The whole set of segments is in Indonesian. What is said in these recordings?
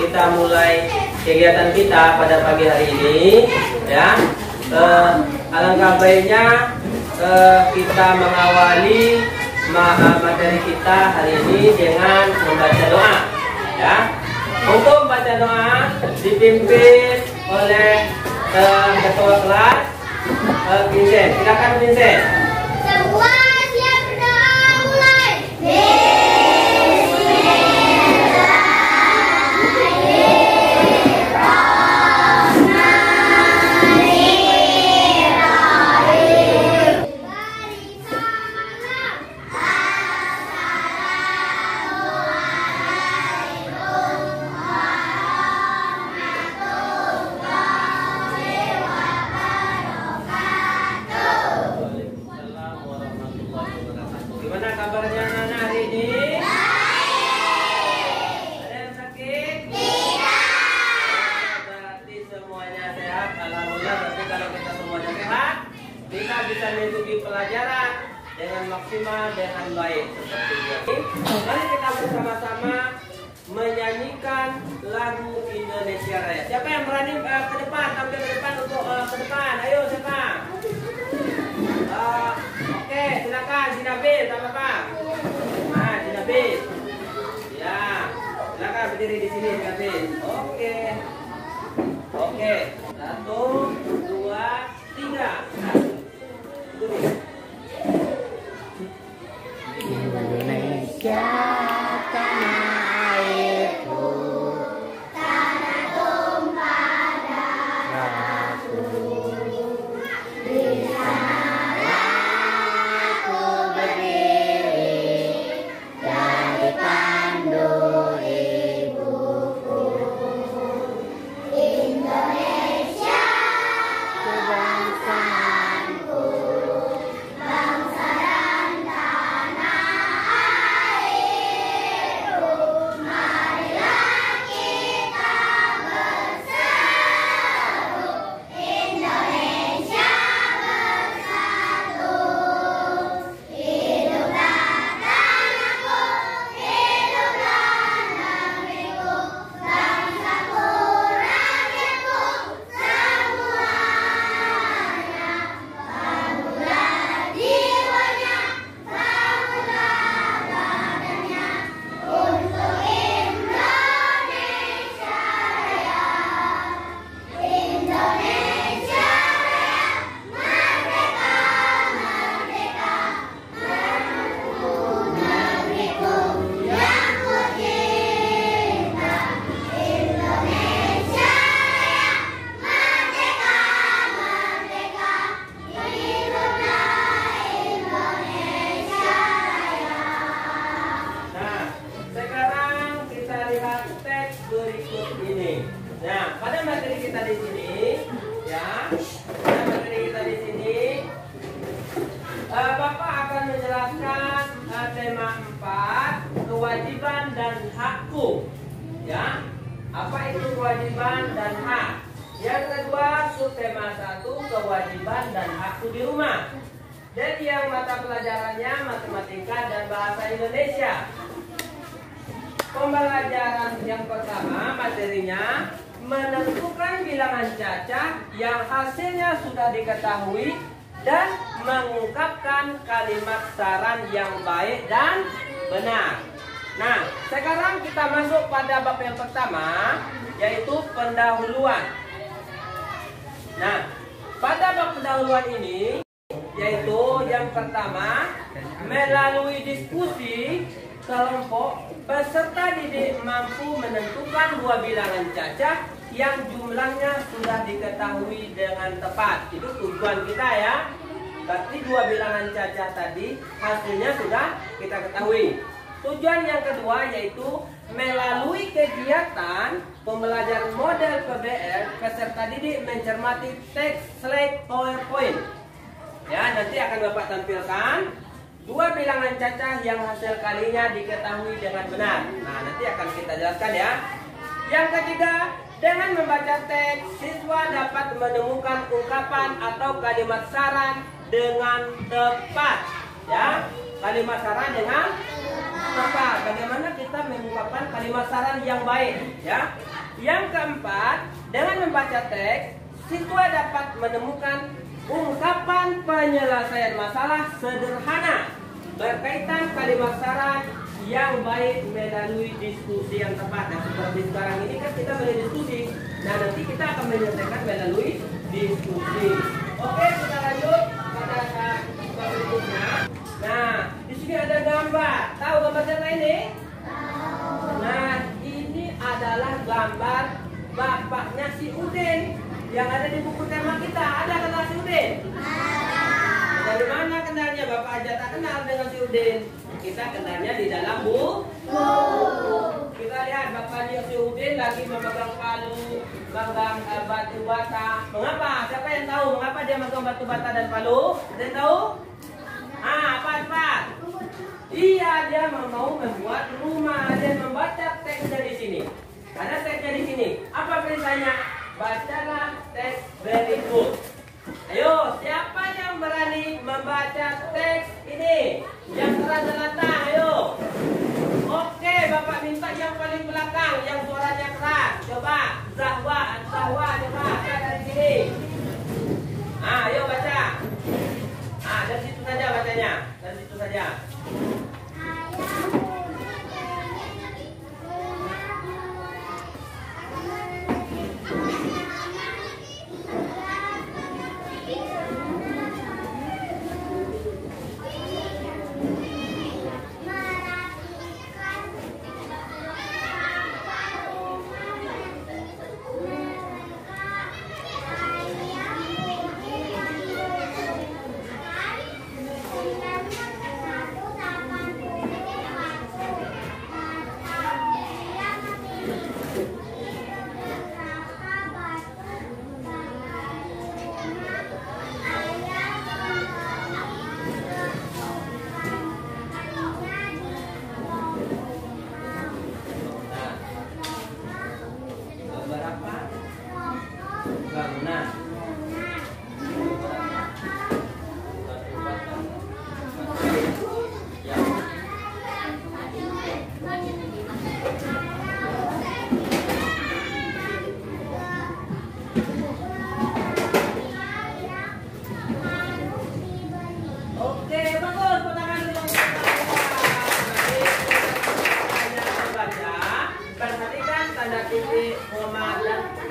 kita mulai kegiatan kita pada pagi hari ini, ya. Alangkah baiknya kita mengawali materi kita hari ini dengan membaca doa, ya. Untuk membaca doa dipimpin oleh ketua kelas Vincent. Silakan Vincent. Semua siap berdoa, mulai. Gimana kabarnya anak-anak hari ini? Ada yang sakit? Tidak. Berarti semuanya sehat. Alhamdulillah. Berarti kalau kita semuanya sehat, kita bisa mengikuti pelajaran dengan maksimal, dengan baik seperti ini. Mari kita bersama-sama menyanyikan lagu Indonesia Raya. Siapa yang berani ke depan, tampil ke depan untuk ke depan? Ayo siapa? Oke, silakan Sinabil, sama Pak. Nah, Sinabil. Ya, silakan berdiri di sini Sinabil. Oke. Oke. 1, 2, 3. Indonesia tanah airku, Tanah tumpah darahku. di sana Aku berdiri dari pandu ibuku. Indonesia, Kebangsaanku, bangsa dan tanah airku. Marilah kita bersatu, Indonesia bersatu. Hiduplah tanahku, hiduplah negeriku, bangsaku, rakyatku, semuanya. Bangunlah jiwanya, bangunlah badannya, untuk Indonesia Raya. Indonesia Raya, merdeka, merdeka, tanahku, negeriku yang kucinta. Indonesia Raya, merdeka, merdeka, hiduplah Indonesia Raya. Nah, sekarang kita lihat teks berikut ini. Nah, pada materi kita di sini, ya, pada materi kita di sini, Bapak akan menjelaskan tema 4, kewajiban dan hakku. Ya, apa itu kewajiban dan hak? Yang kedua, subtema 1, kewajiban dan hakku di rumah. Jadi yang mata pelajarannya matematika dan bahasa Indonesia. Pembelajaran yang pertama materinya menentukan bilangan cacah yang hasilnya sudah diketahui dan mengungkapkan kalimat saran yang baik dan benar. Nah, sekarang kita masuk pada bab yang pertama, yaitu pendahuluan. Nah, pada bab pendahuluan ini, yaitu yang pertama, melalui diskusi kelompok, peserta didik mampu menentukan dua bilangan cacah yang jumlahnya sudah diketahui dengan tepat. Itu tujuan kita, ya. Berarti dua bilangan cacah tadi hasilnya sudah kita ketahui. Tujuan yang kedua yaitu melalui kegiatan pembelajaran model PBL, peserta didik mencermati teks slide PowerPoint. Ya, nanti akan Bapak tampilkan dua bilangan cacah yang hasil kalinya diketahui dengan benar. Nah, nanti akan kita jelaskan, ya. Yang ketiga, dengan membaca teks, siswa dapat menemukan ungkapan atau kalimat saran dengan tepat. Ya, kalimat saran dengan Maka bagaimana kita mengungkapkan kalimat saran yang baik, ya? Yang keempat, dengan membaca teks, siswa dapat menemukan ungkapan penyelesaian masalah sederhana berkaitan kalimat saran yang baik melalui diskusi yang tepat. Nah, seperti sekarang ini kan kita berdiskusi. Nah, nanti kita akan menyelesaikan melalui diskusi. Oke, kita lanjut pada berikutnya. Nah, di sini ada gambar. Tahu gambar siapa ini? Nah, ini adalah gambar bapaknya si Udin yang ada di buku tema kita. Ada kenal si Udin? Dari mana kenalnya? Bapak aja tak kenal dengan si Udin. Kita kenalnya di dalam buku. Kita lihat bapaknya si Udin lagi memegang palu, memegang batu bata. Mengapa? Siapa yang tahu mengapa dia memegang batu bata dan palu? Ada yang tahu? Apa? Iya, dia mau membuat rumah dan membaca teksnya di sini. Ada teksnya di sini. Apa perintahnya? Bacalah teks berikut. Ayo, siapa yang berani membaca teks ini? Yang keras-kerasan, ayo. Oke, Bapak minta yang paling belakang, yang suaranya keras. Coba, Zahwa, coba, dari sini. Ayo baca. Dari situ saja bacanya. Dari situ saja.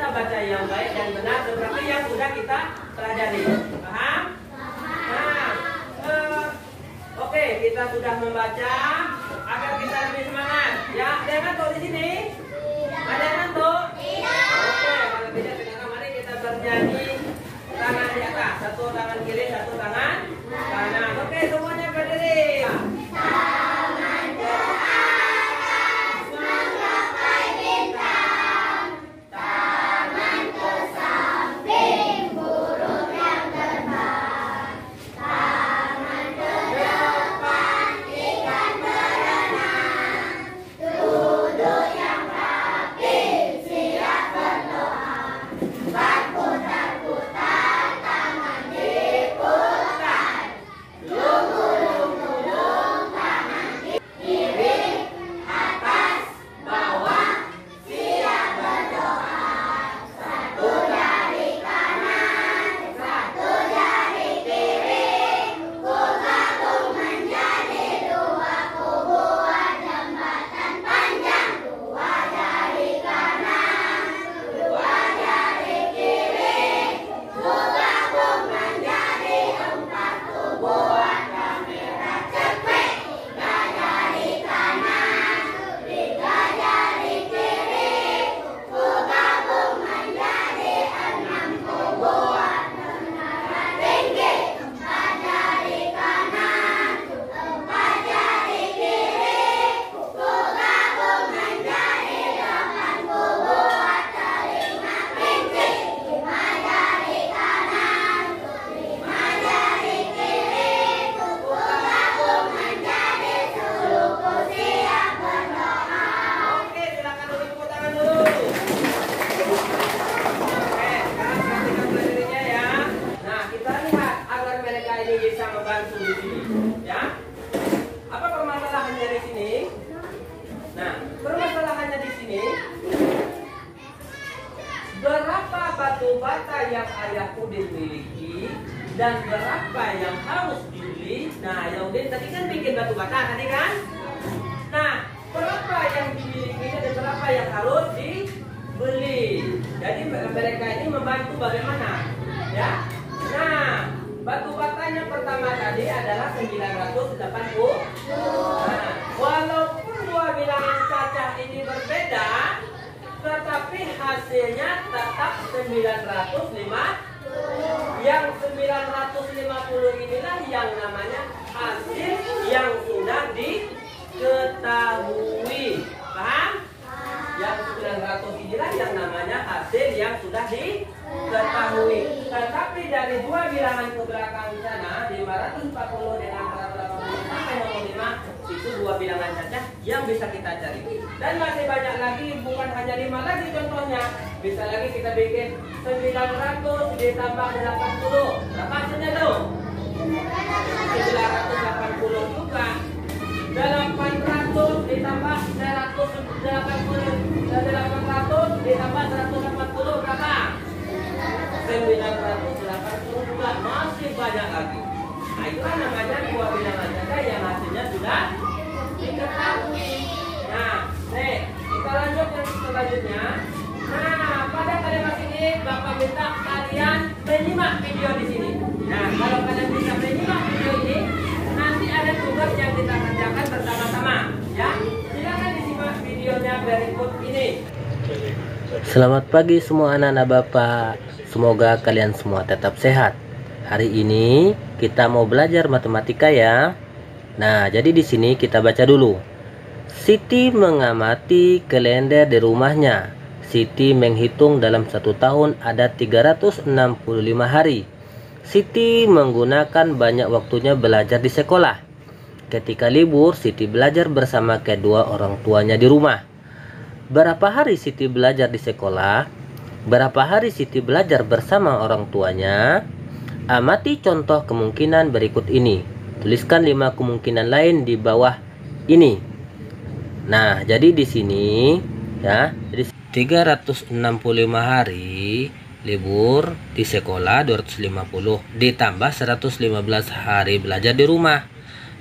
Baca yang baik dan benar seperti yang sudah kita pelajari. Paham? Nah, oke, kita sudah membaca agar kita lebih semangat. Ya, ada yang ngantuk di sini? Ada yang ngantuk? Oke, kalau tidak sekarang mari kita bernyanyi tangan di atas, satu tangan kiri, satu tangan kanan. Oke, semuanya berdiri. Lugu ayah Udin miliki dan berapa yang harus dibeli. Nah, ayah Udin tadi kan bikin batu bata tadi kan. Nah, berapa yang dimiliki dan berapa yang harus dibeli. Jadi mereka ini membantu bagaimana? Ya. Nah, batu batanya pertama tadi adalah 980. Nah, walaupun dua bilangan cacah ini berbeda, tetapi hasilnya tetap 950. Yang 950 inilah yang namanya hasil yang sudah diketahui. Paham? Yang 900 inilah yang namanya hasil yang sudah diketahui. Tetapi dari dua bilangan ke belakang sana, 540 dengan 480 sampai nomor 5, itu dua bilangan cacah yang bisa kita cari. Dan masih banyak lagi, bukan hanya 5 lagi contohnya. Bisa lagi kita bikin 900 ditambah 80. Berapa hasilnya tuh? 980 juga. 800 ditambah 180. 800 ditambah 180 berapa? 980 juga. Masih banyak lagi. Nah, itulah namanya dua bilangan cacah yang hasilnya sudah diketahui. Nah, kita lanjut yang selanjutnya. Nah, pada kalimat ini Bapak minta kalian menyimak video di sini. Nah, kalau kalian bisa menyimak video ini, nanti ada tugas yang kita kerjakan bersama-sama. Ya, silakan disimak videonya berikut ini. Selamat pagi semua anak-anak Bapak. Semoga kalian semua tetap sehat. Hari ini kita mau belajar matematika ya. Nah, jadi di sini kita baca dulu. Siti mengamati kalender di rumahnya. Siti menghitung dalam 1 tahun ada 365 hari. Siti menggunakan banyak waktunya belajar di sekolah. Ketika libur, Siti belajar bersama kedua orang tuanya di rumah. Berapa hari Siti belajar di sekolah? Berapa hari Siti belajar bersama orang tuanya? Amati contoh kemungkinan berikut ini. Tuliskan 5 kemungkinan lain di bawah ini. Nah, jadi di sini ya, jadi 365 hari libur di sekolah 250 ditambah 115 hari belajar di rumah.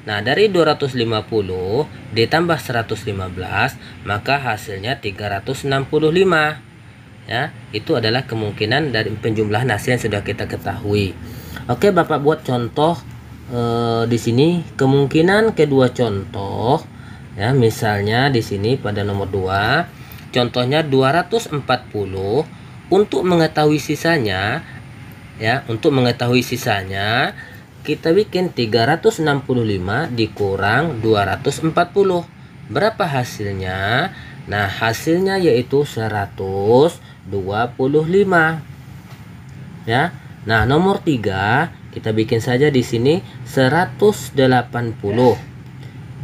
Nah, dari 250 ditambah 115 maka hasilnya 365. Ya, itu adalah kemungkinan dari penjumlahan hasil yang sudah kita ketahui. Oke, Bapak buat contoh di sini kemungkinan kedua contoh. Ya, misalnya di sini pada nomor 2 contohnya 240. Untuk mengetahui sisanya ya, untuk mengetahui sisanya kita bikin 365 dikurang 240. Berapa hasilnya? Nah, hasilnya yaitu 125. Ya. Nah, nomor 3 kita bikin saja di sini 180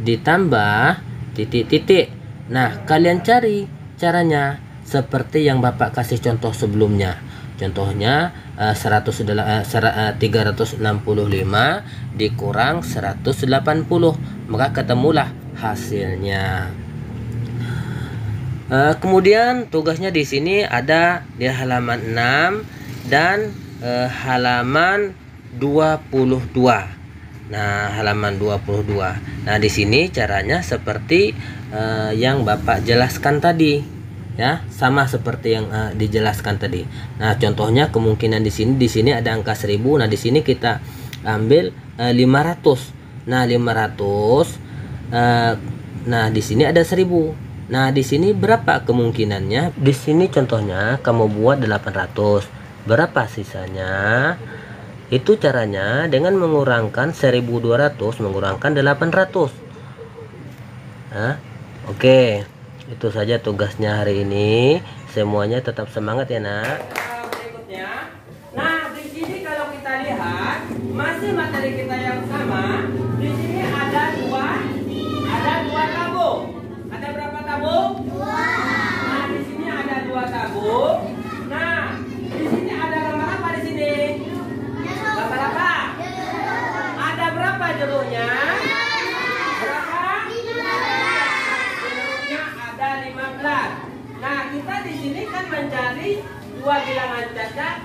ditambah titik-titik. Nah, kalian cari caranya seperti yang Bapak kasih contoh sebelumnya. Contohnya 365 dikurang 180, maka ketemulah hasilnya. Kemudian tugasnya di sini ada di halaman 6 dan halaman 22. Nah, halaman 22. Nah, di sini caranya seperti yang Bapak jelaskan tadi. Ya, sama seperti yang dijelaskan tadi. Nah, contohnya kemungkinan di sini ada angka 1000. Nah, di sini kita ambil 500. Nah, 500 nah, di sini ada 1000. Nah, di sini berapa kemungkinannya? Di sini contohnya kamu buat 800. Berapa sisanya? Itu caranya dengan mengurangkan 1200 mengurangkan 800. Nah, oke. Itu saja tugasnya hari ini. Semuanya tetap semangat ya, Nak. Berikutnya. Nah, di sini kalau kita lihat masih materi kita yang sama. Di sini ada dua tabung. Ada berapa tabung? 2. Nah, di sini ada 2 tabung. Nah, di sini ada gambar apa di sini? Gambar apa? Ada berapa jeruknya? Berapa? Jeruknya ada 15. Nah, kita di sini kan mencari dua bilangan cacah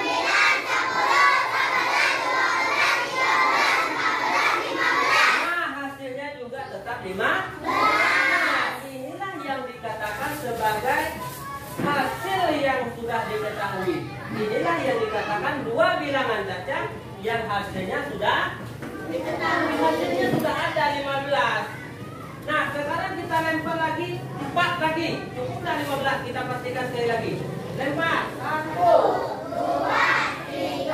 Nah, hasilnya juga tetap 15. Nah, inilah yang dikatakan sebagai hasil yang sudah diketahui. Inilah yang dikatakan dua bilangan cacat yang hasilnya sudah diketahui. Hasilnya sudah ada 15. Nah, sekarang kita lempar lagi 4 lagi. Cukuplah 15, kita pastikan sekali lagi. Lempar. 1, 2, 3,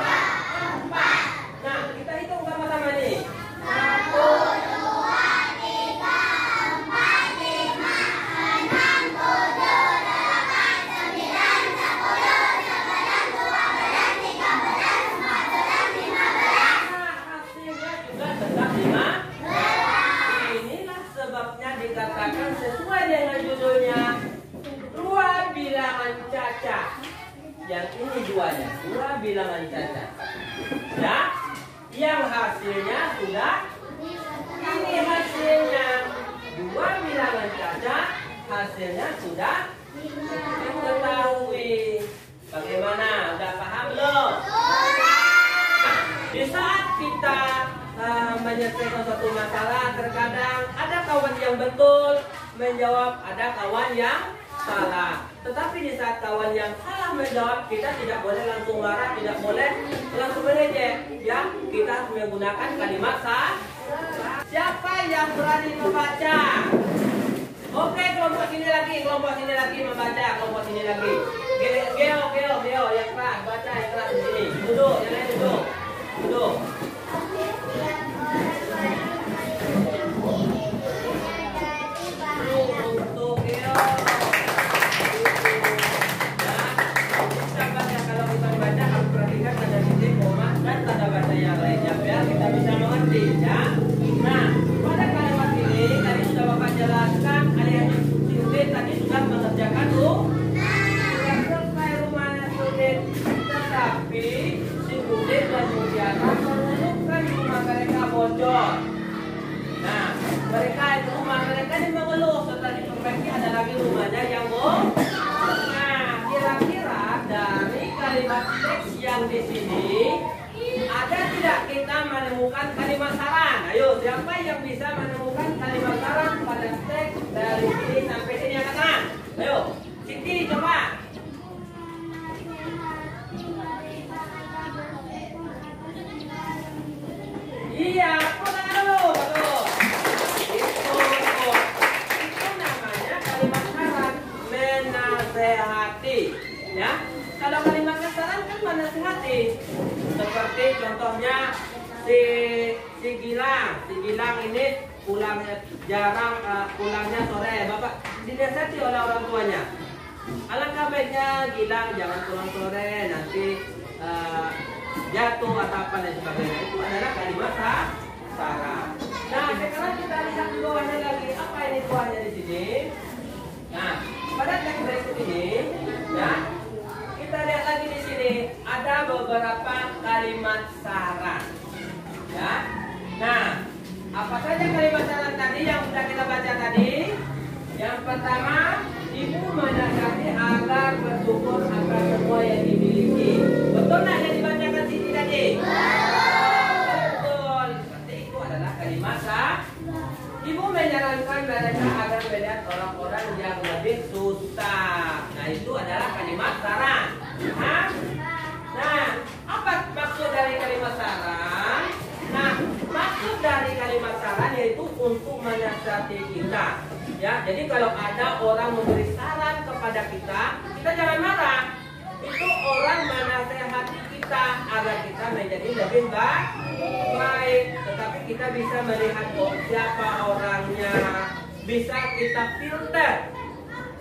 4. Nah, kita hitung sama-sama nih. 1, 2, 3, 4, 5, 6, 7, 8, 9, 10, 11, 12, 13, 14, 15. Nah, hasilnya juga tetap 5. Inilah sebabnya dikatakan sesuai dengan judulnya dua bilangan cacat. Yang ini duanya, dua bilangan cacat. Ya, yang hasilnya sudah ini hasilnya dua bilangan cacat, hasilnya sudah diketahui. Bagaimana? Udah paham belum? Di saat kita menyelesaikan suatu masalah, terkadang ada kawan yang betul menjawab, ada kawan yang salah. Tetapi di saat kawan yang salah menjawab, kita tidak boleh langsung marah, tidak boleh langsung mengejek. Ya, kita harus menggunakan kalimat sah. Siapa yang berani membaca? Oke, kelompok sini lagi membaca, kelompok sini lagi. Geo, yang keras, baca yang keras di sini. Duduk, yang lain duduk. Duduk. Untuk Geo. Kalau kita membaca harus perhatikan tanda titik, koma, dan tanda baca yang lainnya biar kita bisa mengerti, ya. Nah, pada kalimat ini tadi sudah Bapak jelaskan, adik-adik Sudin tadi sudah mengerjakan sudah selesai rumahnya Sudin, tetapi si Sudin dan Mulyana mengeluhkan rumah mereka bocor. Nah, rumah mereka ini mengeluh setelah diperbaiki ada lagi rumahnya yang bocor. Nah, kira-kira dari kalimat teks yang di sini ada tidak kita menemukan kalimat saran? Ayo, siapa yang bisa menemukan kalimat saran pada teks dari sini sampai sini angkat tangan? Ayo, Siti coba. Iya, aku tangan dulu, betul. Itu namanya kalimat saran, menasehati. Ya, kalau kalimat saran kan menasehati. Seperti contohnya si Gilang ini pulangnya jarang, pulangnya sore. Bapak dinasehati oleh orang tuanya. Alangkah baiknya Gilang jangan pulang sore, nanti jatuh atau apa dan sebagainya. Itu adalah kalimat saran. Nah, sekarang kita lihat di bawahnya lagi. Apa ini bawahnya di sini? Nah, pada teks berikut ini, ya, kita lihat lagi di sini ada beberapa pertama, ibu menasihati agar bersyukur akan semua yang dimiliki. Betul nggak yang dibacakan Siti tadi? Betul. Berarti itu adalah kalimat sah. Ibu menyarankan mereka agar melihat orang-orang yang lebih susah. Nah, itu adalah kalimat saran. Hah? Nah, apa maksud dari kalimat saran? Nah, maksud dari kalimat saran yaitu untuk menasihati kita. Ya, jadi kalau ada orang memberi saran kepada kita, kita jangan marah. Itu orang menasihati kita agar kita menjadi lebih baik. Tetapi kita bisa melihat siapa orangnya, bisa kita filter,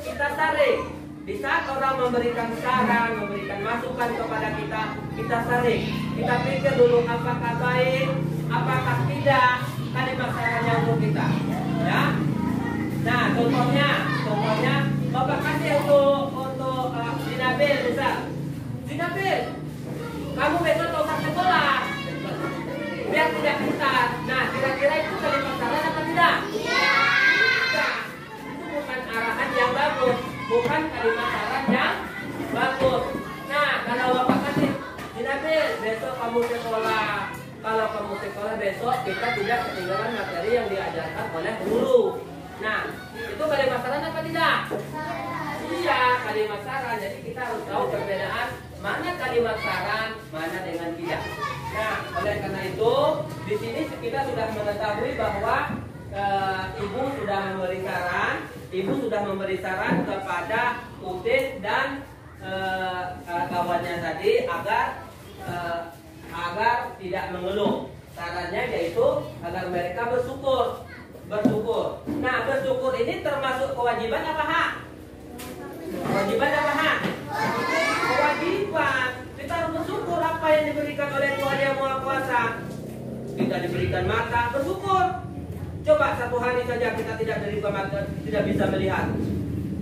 kita saring. Di saat orang memberikan saran, memberikan masukan kepada kita, kita saring. Kita pikir dulu apakah baik, apakah tidak kalimat sarannya untuk kita. Ya. Nah, contohnya, Bapak kasih untuk Zinabil misal. Zinabil, kamu besok tak usah sekolah, biar tidak pintar. Nah, kira-kira itu kalimat saran apa tidak? Iya. Itu bukan arahan yang bagus, bukan kalimat saran yang bagus. Nah, kalau Bapak kasih Zinabil, besok kamu sekolah. Kalau kamu sekolah besok, kita tidak ketinggalan materi yang diajarkan oleh guru. Nah, itu kalimat saran apa tidak? Iya, kalimat saran. Jadi kita harus tahu perbedaan mana kalimat saran, mana dengan tidak. Nah, oleh karena itu, di sini kita sudah mengetahui bahwa ibu sudah memberi saran kepada Utis dan kawannya tadi agar tidak mengeluh. Sarannya yaitu agar mereka bersyukur. Nah, bersyukur ini termasuk kewajiban apa hak? Kewajiban apa hak? Kewajiban. Kita harus bersyukur apa yang diberikan oleh Tuhan Yang Maha Kuasa. Kita diberikan mata, bersyukur. Coba satu hari saja kita tidak bisa melihat.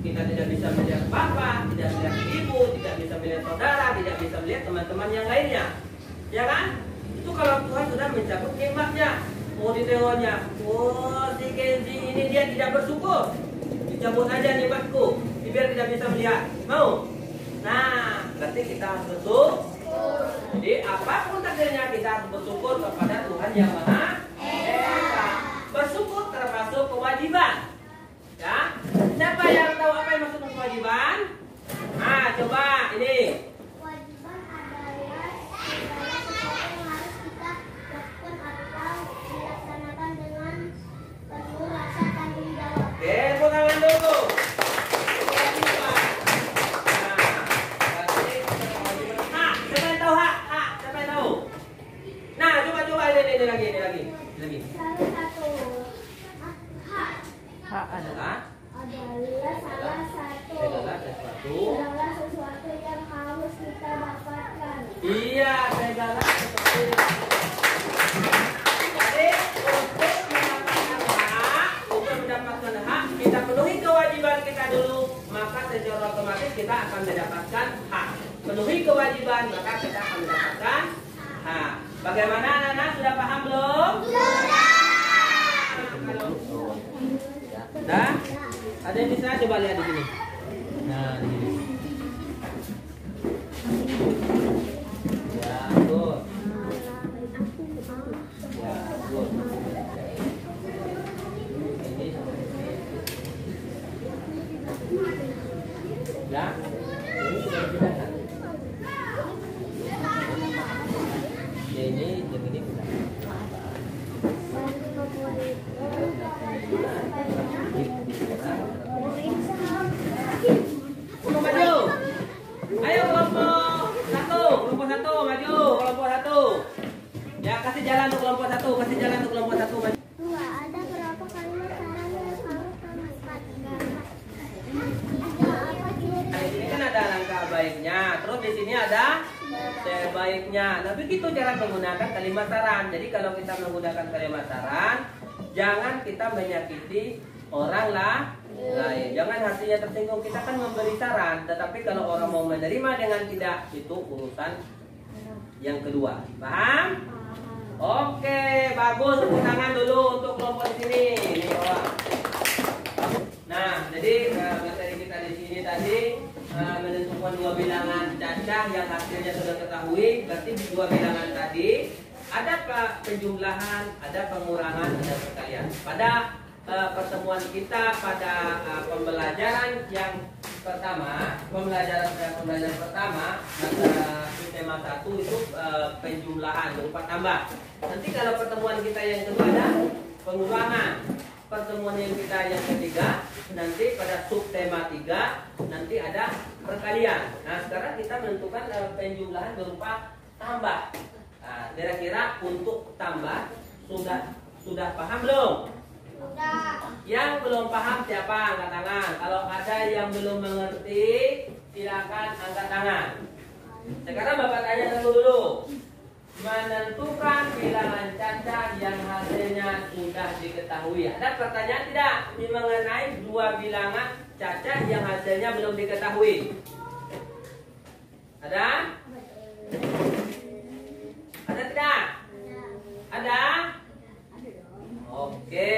Kita tidak bisa melihat bapak, tidak melihat ibu, tidak bisa melihat saudara, tidak bisa melihat teman-teman yang lainnya. Ya kan? Itu kalau Tuhan sudah mencabut nikmatnya. Mau ditegonya, si Kenzi ini dia tidak bersyukur, dicabut aja nikmatku, biar tidak bisa melihat. Mau? Nah, berarti kita harus bersyukur. Jadi apapun takdirnya kita harus bersyukur kepada Tuhan Yang Maha Esa. Bersyukur termasuk kewajiban. Ya, siapa yang tahu apa yang maksud kewajiban? Nah, coba ini. Kewajiban adalah segala sesuatu yang harus kita lakukan atau dilaksanakan dengan penuh rasa tanggung jawab. Oke, tepuk tangan dulu. Kewajiban. Nah, berarti kewajiban. Hak, siapa yang tahu hak? Siapa yang tahu? Nah, coba ini lagi. Salah satu hak Adalah adalah segala sesuatu yang harus kita dapatkan. iya, segala sesuatu. Jadi untuk mendapatkan hak, kita penuhi kewajiban kita dulu, maka secara otomatis kita akan mendapatkan hak. Penuhi kewajiban, maka kita akan mendapatkan hak. Bagaimana anak-anak, sudah paham belum? Sudah? Ada yang bisa coba lihat di sini. Nah, di sini. Ya, good. Ya, good. Ini sampai sini. Ya. Ini sudah dibedakan. Ya, ini jam ini sudah. Maju. Ayo kelompok satu maju, kelompok satu. Ya, kasih jalan untuk kelompok satu, maju. Dua, ada berapa kalimat saran yang harus kamu Nah, di sini kan ada langkah baiknya, terus di sini ada sebaiknya. Nah, begitu cara menggunakan kalimat saran. Jadi kalau kita menggunakan kalimat saran, jangan kita menyakiti orang lain. Jangan hatinya tersinggung. Kita kan memberi saran, tetapi kalau orang mau menerima dengan tidak, itu urusan yang kedua. Paham? Oke, bagus. Tepuk tangan dulu untuk kelompok di sini. Ini bawah. Nah, jadi yang hasilnya sudah ketahui, berarti di dua bilangan tadi ada penjumlahan, ada pengurangan, ada perkalian. Pada pertemuan kita pada pembelajaran yang pertama, pembelajaran pertama tema 1 itu penjumlahan berupa tambah. Nanti kalau pertemuan kita yang kedua ada pengurangan. Pertemuan yang kita yang ketiga nanti pada subtema 3 nanti ada perkalian. Nah, sekarang kita menentukan penjumlahan berupa tambah. Nah, kira-kira untuk tambah sudah paham belum? Sudah. Yang belum paham siapa angkat tangan? Kalau ada yang belum mengerti, silakan angkat tangan. Sekarang Bapak tanya dulu. Menentukan bilangan caca yang hasilnya sudah diketahui. Ada pertanyaan tidak mengenai dua bilangan caca yang hasilnya belum diketahui? Ada? Ada tidak? Ada? Oke.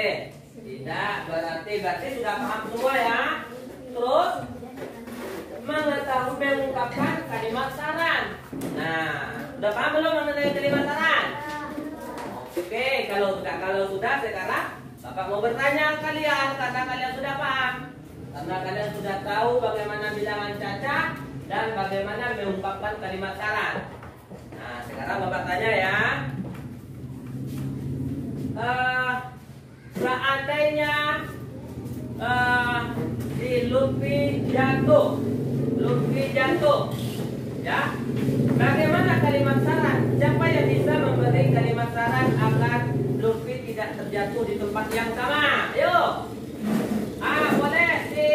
Tidak, berarti sudah paham semua ya. Terus mengetahui mengungkapkan kalimat saran. Nah, udah paham belum mengenai kalimat saran? Oke, kalau sudah sekarang Bapak mau bertanya kalian karena kalian sudah paham. Karena kalian sudah tahu bagaimana bilangan caca dan bagaimana mengungkapkan kalimat saran. Nah, sekarang Bapak tanya ya. Seandainya si Lutfi jatuh, ya, bagaimana kalimat saran? Siapa yang bisa memberi kalimat saran agar Lutfi tidak terjatuh di tempat yang sama? Ayo, boleh si,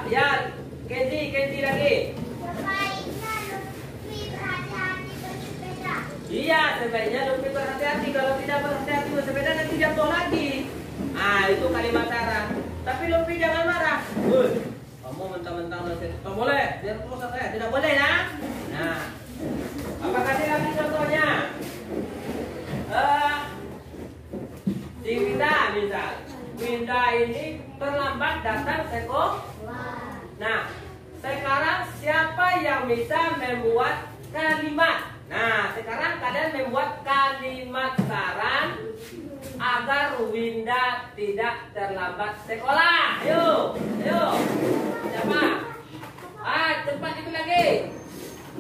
ya, Kenzi lagi. Sebaiknya Lutfi berhati-hati bersepeda. Iya, sebaiknya Lutfi berhati-hati. Kalau tidak berhati-hati bersepeda nanti jatuh lagi. Itu kalimat saran. Tapi Lutfi jangan marah. Kamu mentang-mentang nasihat itu boleh, biar terus saya tidak boleh ya. Nah, apa kasih lagi contohnya? Si Winda misal, Winda ini terlambat datang sekolah. Nah, sekarang siapa yang bisa membuat kalimat? Nah, sekarang kalian membuat kalimat saran agar Winda tidak terlambat sekolah. Ayo. Siapa? Cepat itu lagi.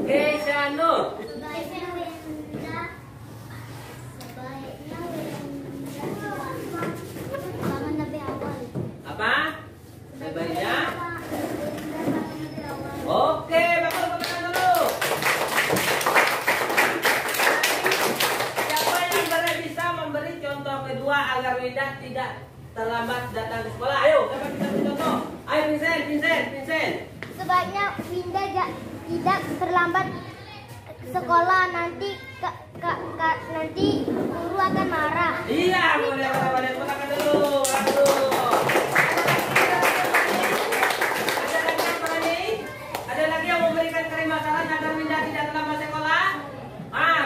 Keisha Nur. Sebaiknya Winda bangun lebih awal. Apa? Sebaiknya? Winda bangun lebih awal. Oke, Bapak tekan dulu. Siapa yang bisa memberi contoh kedua agar Winda tidak terlambat datang ke sekolah? Ayo, dapat kita beri contoh. Ayo, Vincent. Sebaiknya Winda tidak terlambat ke sekolah, nanti nanti guru akan marah. Iya, boleh. Tekan dulu. Ada lagi yang memberikan kalimat saran agar Winda tidak terlambat sekolah?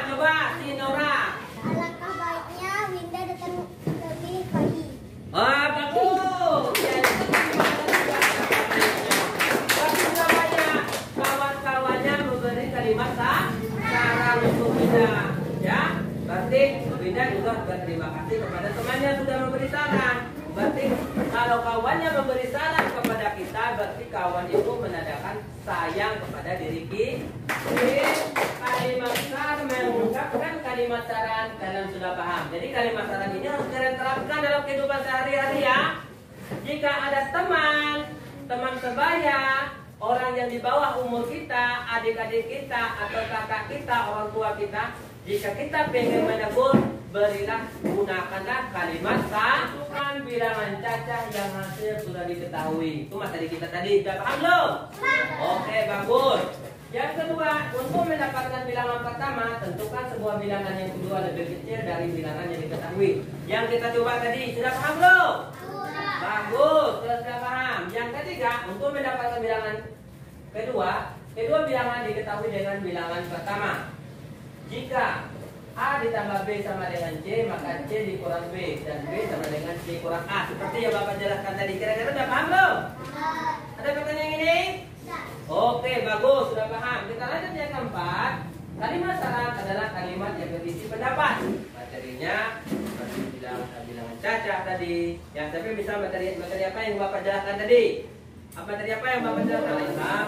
Coba si Nora. Alangkah baiknya Winda datang lebih pagi. Bagus. Bagus namanya. Kawan-kawannya memberi kalimat saran untuk Winda. Ya, berarti Winda juga berterima kasih kepada temannya sudah memberi saran. Berarti kalau kawannya memberi saran kepada kita, berarti kawan itu menandakan sayang kepada diri kita. Kalimat saran mengungkapkan kalimat saran, kalian sudah paham. Jadi kalimat saran ini harus kalian terapkan dalam kehidupan sehari-hari ya. Jika ada teman sebaya, orang yang di bawah umur kita, adik-adik kita, atau kakak kita, orang tua kita, jika kita pengen menegur, berilah, gunakanlah kalimat satukan bilangan cacah yang hasil sudah diketahui. Itu materi kita tadi, sudah paham belum? Oke, bagus. Yang kedua, untuk mendapatkan bilangan pertama, tentukan sebuah bilangan yang kedua lebih kecil dari bilangan yang diketahui. Yang kita coba tadi, sudah paham belum? Bagus, sudah paham. Yang ketiga, untuk mendapatkan bilangan kedua bilangan diketahui dengan bilangan pertama. Jika A ditambah B sama dengan C, maka C dikurang B dan B sama dengan C kurang A. Seperti yang Bapak jelaskan tadi. Kira-kira sudah paham belum? Ada pertanyaan ini? Oke, bagus. bagus, sudah paham. Kita lanjut yang keempat. Kalimat syarat adalah kalimat yang berisi pendapat. Materinya seperti bilangan cacah tadi. Yang tapi bisa materi apa yang Bapak jelaskan tadi? Materi apa yang Bapak jelaskan?